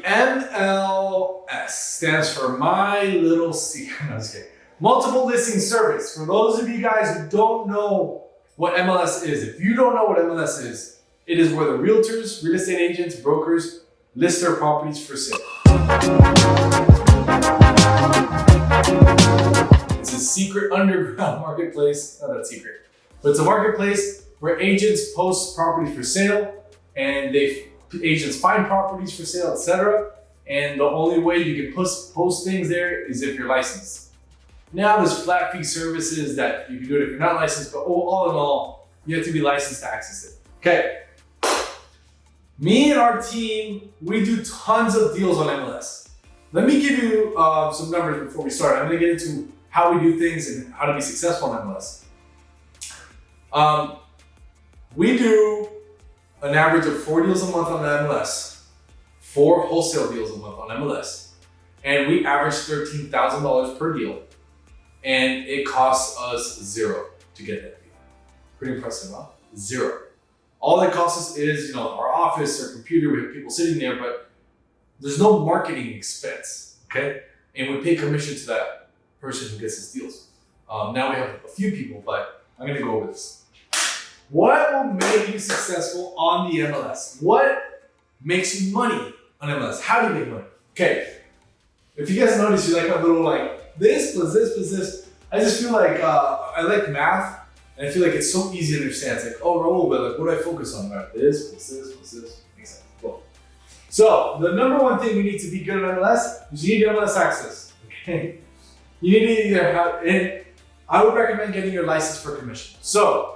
MLS stands for My Little Secret. No, just kidding. Multiple Listing Service. For those of you guys who don't know what MLS is, if you don't know what MLS is, it is where the realtors, real estate agents, brokers list their properties for sale. It's a secret underground marketplace. Not that secret, but it's a marketplace where agents post properties for sale, and agents find properties for sale, etc. And the only way you can post things there is if you're licensed. Now there's flat fee services that you can do it if you're not licensed, but all in all, you have to be licensed to access it. Okay. Me and our team, we do tons of deals on MLS. Let me give you some numbers before we start. I'm gonna get into how we do things and how to be successful on MLS. We do an average of 4 deals a month on the MLS, 4 wholesale deals a month on MLS, and we average $13,000 per deal, and it costs us $0 to get that deal. Pretty impressive, huh? $0. All that costs us is, our office, our computer, we have people sitting there, but there's no marketing expense, okay? And we pay commission to that person who gets us deals. Now we have a few people, but I'm gonna go over this. What will make you successful on the MLS? What makes you money on MLS? How do you make money? Okay, if you guys notice, you like a little this plus this plus this. I just feel like I like math, and I feel like it's so easy to understand. It's like, oh, Raul, but what do I focus on? Right, this plus this plus this. Makes sense. Cool. So the number one thing we need to be good at MLS is you need MLS access. Okay, you need to either have it. I would recommend getting your license for commission. So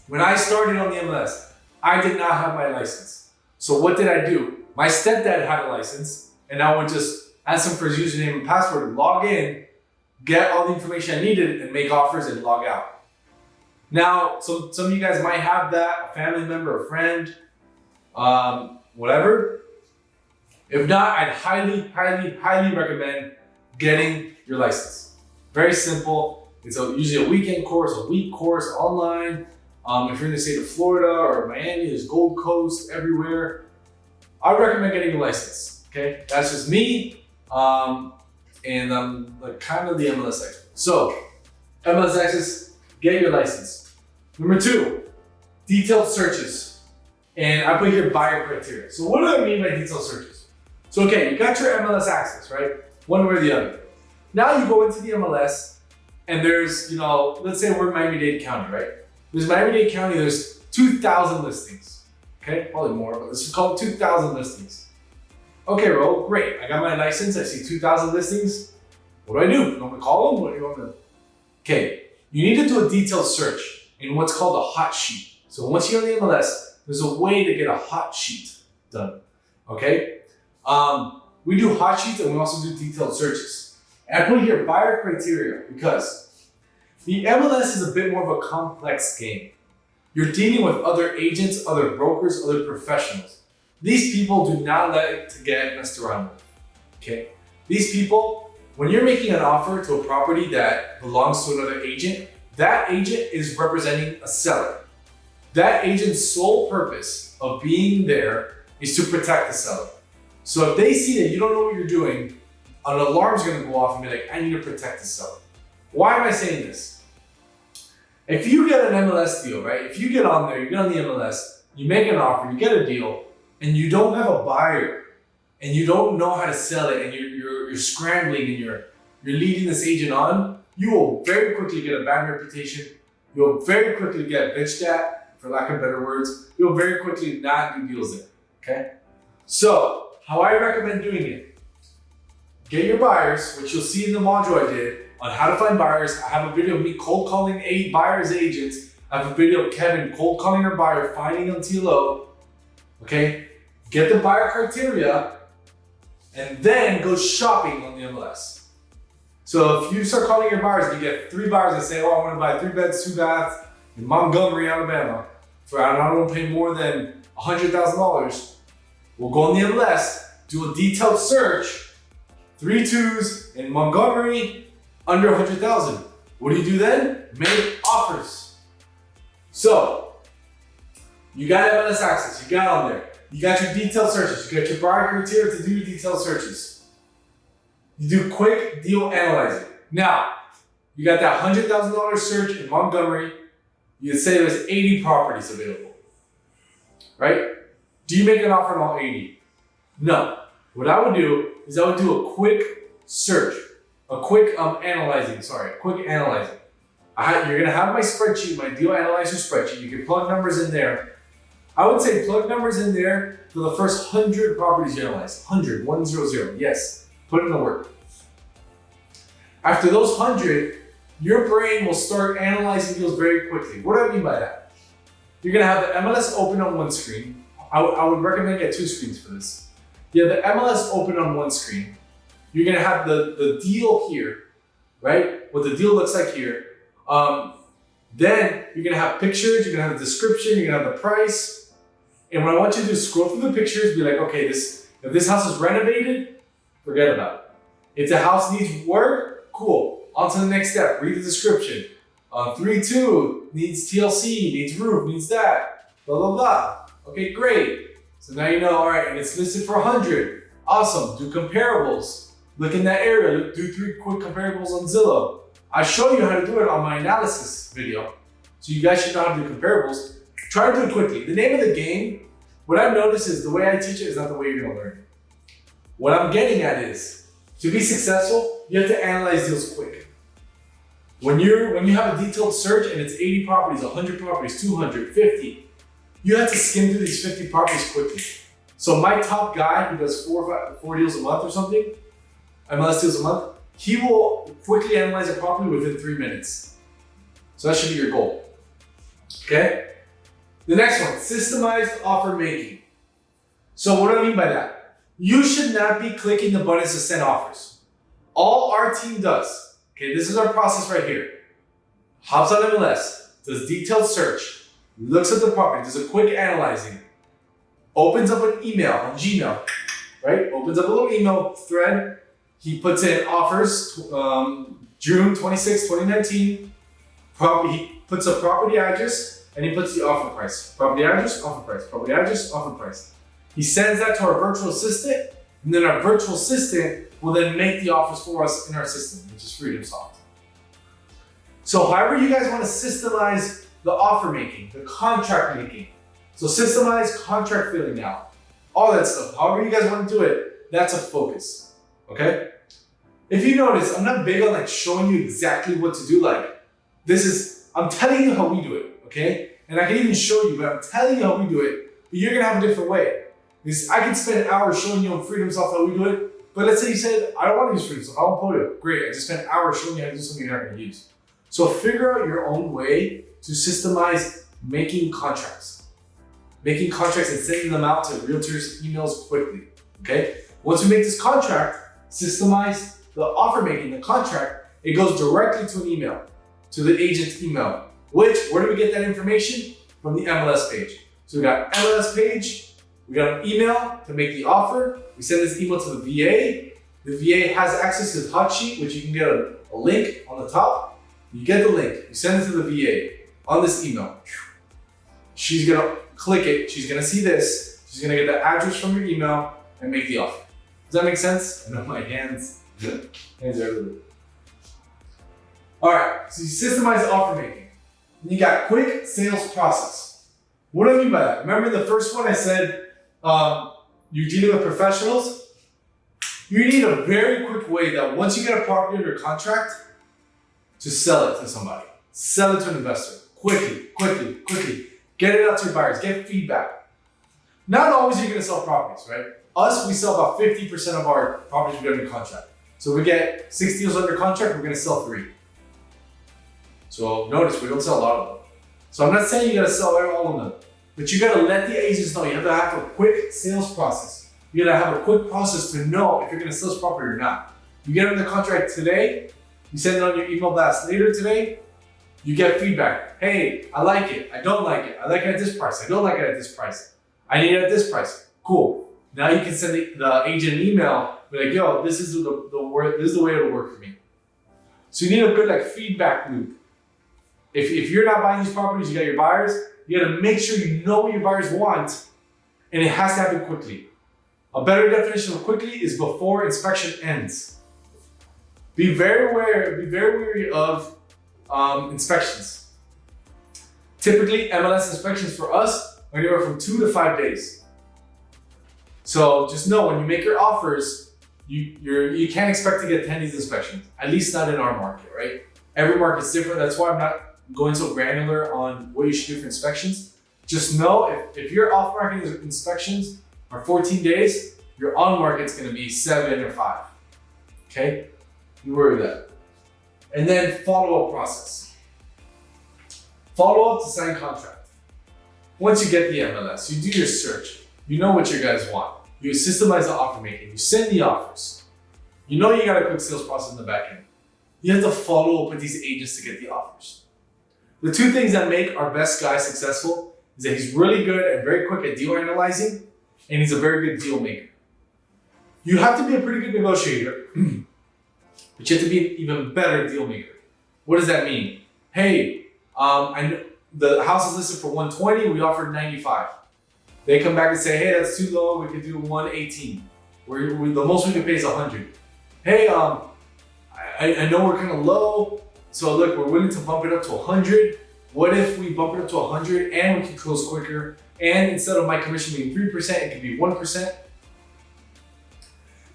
when I started on the MLS, I did not have my license. So what did I do? My stepdad had a license, and I would just ask him for his username and password, log in, get all the information I needed, and make offers and log out. Now, some of you guys might have that, a family member, a friend, whatever. If not, I'd highly, highly, highly recommend getting your license. Very simple. It's usually a weekend course, a week course, online. If you're in the state of Florida or Miami, there's Gold Coast, everywhere. I would recommend getting a license, okay? That's just me, and I'm kind of the MLS expert. So, MLS access, get your license. Number 2, detailed searches. And I put here buyer criteria. So what do I mean by detailed searches? So okay, you got your MLS access, right? One way or the other. Now you go into the MLS, and there's, let's say we're in Miami-Dade County, right? There's Miami-Dade County, there's 2,000 listings. Okay, probably more, but let's just call it 2,000 listings. Okay, Ro, great. I got my license, I see 2,000 listings. What do I do? You want me to call them? What do you want me to do? Okay, you need to do a detailed search in what's called a hot sheet. So once you're on the MLS, there's a way to get a hot sheet done, okay? We do hot sheets and we also do detailed searches. And I put here buyer criteria because the MLS is a bit more of a complex game. You're dealing with other agents, other brokers, other professionals. These people do not like to get messed around with, okay? These people, when you're making an offer to a property that belongs to another agent, that agent is representing a seller. That agent's sole purpose of being there is to protect the seller. So if they see that you don't know what you're doing, an alarm's gonna go off and be like, I need to protect the seller. Why am I saying this? If you get an MLS deal, right? If you get on there, you get on the MLS, you make an offer, you get a deal, and you don't have a buyer, and you don't know how to sell it, and you're scrambling, and you're leading this agent on, you will very quickly get a bad reputation. You'll very quickly get bitched at, for lack of better words. You'll very quickly not do deals there, okay? So, how I recommend doing it, get your buyers, which you'll see in the module I did, on how to find buyers. I have a video of me cold calling buyers agents. I have a video of Kevin cold calling her buyer, finding them TLO. Okay? Get the buyer criteria and then go shopping on the MLS. So if you start calling your buyers and you get 3 buyers that say, oh, I want to buy 3 beds, 2 baths in Montgomery, Alabama, for I don't want to pay more than $100,000, we'll go on the MLS, do a detailed search, 3 2s in Montgomery, under 100,000. What do you do then? Make offers. So, you got MLS access, you got on there. You got your detailed searches. You got your buyer criteria to do your detailed searches. You do quick deal analyzing. Now, you got that $100,000 search in Montgomery. You say there's 80 properties available, right? Do you make an offer on all 80? No. What I would do is I would do a quick search, a quick analyzing. You're gonna have my spreadsheet, my deal analyzer spreadsheet. You can plug numbers in there. I would say plug numbers in there for the first 100 properties you analyze. 100. Yes, put in the work. After those 100, your brain will start analyzing deals very quickly. What do I mean by that? You're gonna have the MLS open on one screen. I would recommend get 2 screens for this. You have the MLS open on one screen. You're gonna have the deal here, right? What the deal looks like here. Then you're gonna have pictures, you're gonna have the description, you're gonna have the price. And what I want you to do is scroll through the pictures, be like, okay, if this house is renovated, forget about it. If the house needs work, cool. On to the next step, read the description. 3-2, needs TLC, needs roof, needs that, blah, blah, blah. Okay, great. So now you know, all right, and it's listed for 100. Awesome, do comparables. Look in that area, do 3 quick comparables on Zillow. I show you how to do it on my analysis video. So you guys should know how to do comparables. Try to do it quickly. The name of the game, what I've noticed is the way I teach it is not the way you're gonna learn. What I'm getting at is, to be successful, you have to analyze deals quick. When you have a detailed search and it's 80 properties, 100 properties, 200, 50, you have to skim through these 50 properties quickly. So my top guy who does 4 deals a month or something, MLS deals a month, he will quickly analyze a property within 3 minutes. So that should be your goal. Okay? The next one, systemized offer making. So what do I mean by that? You should not be clicking the buttons to send offers. All our team does, okay, this is our process right here. Hops on MLS, does detailed search, looks at the property, does a quick analyzing, opens up an email on Gmail, right? Opens up a little email thread. He puts in offers, June 26, 2019. He puts a property address and he puts the offer price. Property address, offer price. Property address, offer price. He sends that to our virtual assistant, and then our virtual assistant will then make the offers for us in our system, which is FreedomSoft. So however you guys want to systemize the offer making, the contract making. So systemize contract filling now. All that stuff. However you guys want to do it, that's a focus. Okay? If you notice, I'm not big on like showing you exactly what to do. I'm telling you how we do it, okay? And I can even show you, but I'm telling you how we do it, but you're gonna have a different way. Because I can spend hours showing you on FreedomSoft how we do it, but let's say you said, I don't want to use FreedomSoft, I want Polio. Great, I just spent hours showing you how to do something you're not gonna use. So figure out your own way to systemize making contracts. Making contracts and sending them out to realtors' emails quickly, okay? Once we make this contract, systemize the offer making, the contract, it goes directly to an email, to the agent's email. Where do we get that information? From the MLS page. So we got MLS page, we got an email to make the offer. We send this email to the VA. The VA has access to the hot sheet, which you can get a link on the top. You get the link, you send it to the VA on this email. She's gonna click it, she's gonna see this, she's gonna get the address from your email and make the offer. Does that make sense? I know my hands are everywhere. All right, so you systemize offer making. And you got quick sales process. What do I mean by that? Remember the first one I said, you're dealing with professionals? You need a very quick way that once you get a property under contract, to sell it to somebody. Sell it to an investor. Quickly. Get it out to your buyers, get feedback. Not always you're gonna sell properties, right? Us, we sell about 50% of our properties we get under contract. So we get 6 deals under contract, we're gonna sell 3. So notice, we don't sell a lot of them. So I'm not saying you gotta sell all of them, but you gotta let the agents know. You have to have a quick sales process. You gotta have a quick process to know if you're gonna sell this property or not. You get under contract today, you send it on your email blast later today, you get feedback. Hey, I like it, I don't like it. I like it at this price, I don't like it at this price. I need it at this price. Cool. Now you can send the agent an email, be like, yo, this is the way it'll work for me. So you need a good feedback loop. If you're not buying these properties, you got your buyers, you gotta make sure you know what your buyers want and it has to happen quickly. A better definition of quickly is before inspection ends. Be very wary of inspections. Typically, MLS inspections for us are anywhere from 2 to 5 days. So just know when you make your offers, you can't expect to get 10 of these inspections, at least not in our market, right? Every market's different. That's why I'm not going so granular on what you should do for inspections. Just know if your off-market inspections are 14 days, your on-market's gonna be 7 or 5, okay? You worry that. And then follow-up process. Follow-up to sign contract. Once you get the MLS, you do your search. You know what you guys want. You systemize the offer making. You send the offers. You know you got a quick sales process in the back end. You have to follow up with these agents to get the offers. The 2 things that make our best guy successful is that he's really good and very quick at deal analyzing, and he's a very good deal maker. You have to be a pretty good negotiator, but you have to be an even better deal maker. What does that mean? Hey, I know the house is listed for 120, we offered 95. They come back and say, hey, that's too low, we could do 118. The most we can pay is 100. Hey, I know we're kind of low, so look, we're willing to bump it up to 100. What if we bump it up to 100 and we can close quicker? And instead of my commission being 3%, it can be 1%.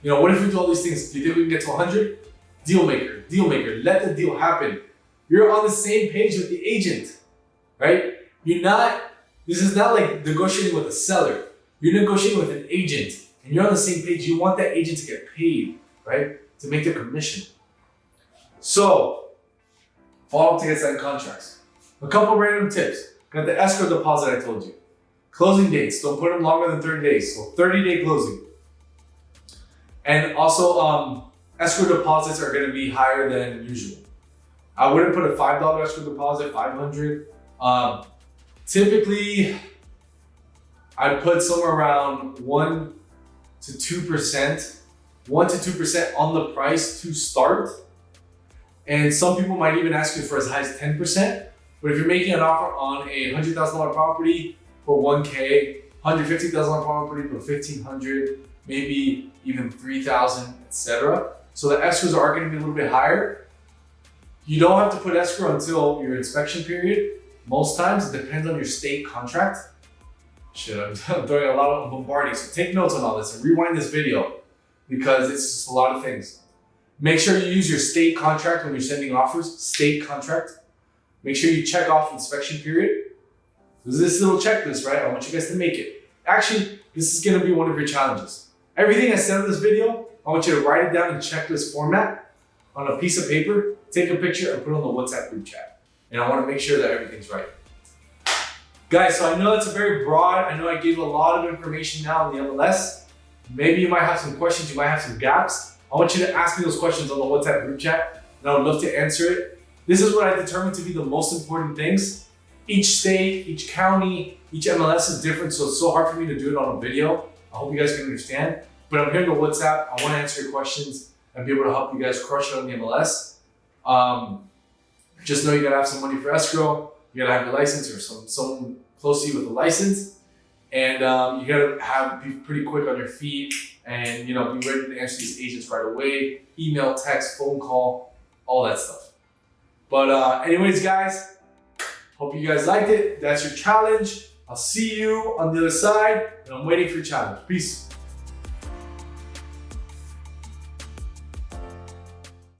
You know, what if we do all these things? Do you think we can get to 100? Deal maker, let the deal happen. You're on the same page with the agent, right? This is not like negotiating with a seller. You're negotiating with an agent and you're on the same page. You want that agent to get paid, right? To make their commission. So, follow up to get signed contracts. A couple random tips. Got the escrow deposit I told you. Closing dates, don't put them longer than 30 days. So 30-day closing. And also, escrow deposits are gonna be higher than usual. I wouldn't put a $5 escrow deposit, $500. Typically, I'd put somewhere around 1 to 2%, 1 to 2% on the price to start. And some people might even ask you for as high as 10%. But if you're making an offer on a $100,000 property for $1K, $150,000 property for $1,500, maybe even $3,000, etc. So the escrows are going to be a little bit higher. You don't have to put escrow until your inspection period. Most times it depends on your state contract. Shit, I'm throwing a lot of bombarding. So take notes on all this and rewind this video because it's just a lot of things. Make sure you use your state contract when you're sending offers, state contract. Make sure you check off inspection period. There's this little checklist, right? I want you guys to make it. Actually, this is gonna be one of your challenges. Everything I said in this video, I want you to write it down in checklist format on a piece of paper, take a picture and put it on the WhatsApp group chat. And I wanna make sure that everything's right. Guys, so I know that's a very broad, I know I gave a lot of information now on the MLS. Maybe you might have some questions, you might have some gaps. I want you to ask me those questions on the WhatsApp group chat and I would love to answer it. This is what I determined to be the most important things. Each state, each county, each MLS is different, so it's so hard for me to do it on a video. I hope you guys can understand. But I'm here on the WhatsApp. I want to answer your questions and be able to help you guys crush it on the MLS. Just know you gotta have some money for escrow. You gotta have your license or someone close to you with a license. And you gotta be pretty quick on your feet and be ready to answer these agents right away. Email, text, phone call, all that stuff. But anyways, guys, hope you guys liked it. That's your challenge. I'll see you on the other side, and I'm waiting for your challenge. Peace.